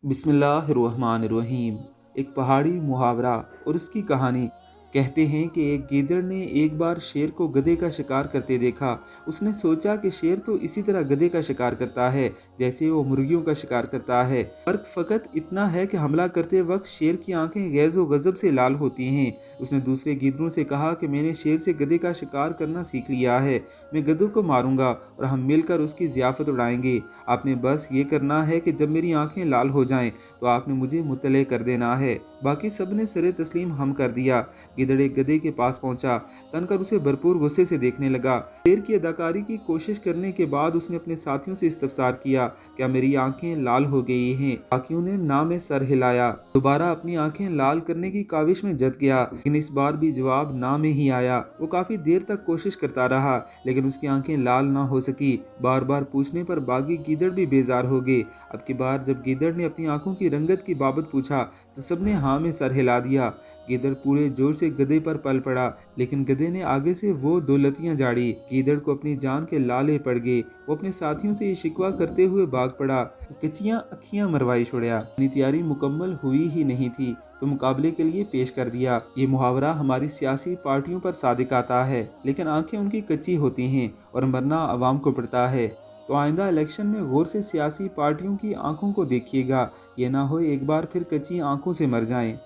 बिस्मिल्लाहिर्रहमानिर्रहीम। एक पहाड़ी मुहावरा और उसकी कहानी। कहते हैं कि एक गीदड़ ने एक बार शेर को गधे का शिकार करते देखा। उसने सोचा कि शेर तो इसी तरह गधे का शिकार करता है जैसे वो मुर्गियों का शिकार करता है। फर्क फकत इतना है कि हमला करते वक्त शेर की आंखें गैज़ व गज़ब से लाल होती हैं। उसने दूसरे गीदड़ों से कहा कि मैंने शेर से गधे का शिकार करना सीख लिया है। मैं गधों को मारूंगा और हम मिलकर उसकी ज़ियाफ़त उड़ाएंगे। आपने बस ये करना है कि जब मेरी आंखें लाल हो जाएं तो आपने मुझे मुत्तले कर देना है। बाकी सब ने सरे तस्लीम हम कर दिया। गिदड़ एक गधे के पास पहुंचा, तनकर उसे भरपूर गुस्से से देखने लगा। शेर की अदाकारी की कोशिश करने के बाद उसने अपने साथियों से इस्तफसार किया, क्या मेरी आंखें लाल हो गई हैं? बाकियों ने ना में सर हिलाया। दोबारा अपनी आंखें लाल करने की काविश में जत गया, लेकिन इस बार भी जवाब ना में ही आया। वो काफी देर तक कोशिश करता रहा, लेकिन उसकी आंखें लाल ना हो सकी। बार बार पूछने पर बागी गीदड़ भी बेजार हो गए। अब की बार जब गीदड़ ने अपनी आंखों की रंगत की बाबत पूछा तो सबने हाँ में सर हिला दिया। गीदड़ पूरे जोर से गधे पर पल पड़ा, लेकिन गधे ने आगे से वो दो लतियां झाड़ी। गीदड़ को अपनी जान के लाले पड़ गए। वो अपने साथियों से ये शिकवा करते हुए भाग पड़ा, कच्चियां अखियां मरवाई छोड़या। अपनी तैयारी मुकम्मल हुई ही नहीं थी तो मुकाबले के लिए पेश कर दिया। ये मुहावरा हमारी सियासी पार्टियों पर सादिक आता है, लेकिन आंखें उनकी कच्ची होती हैं और मरना आवाम को पड़ता है। तो आइंदा इलेक्शन में गौर से सियासी पार्टियों की आंखों को देखिएगा, ये ना हो एक बार फिर कच्ची आंखों से मर जाएं।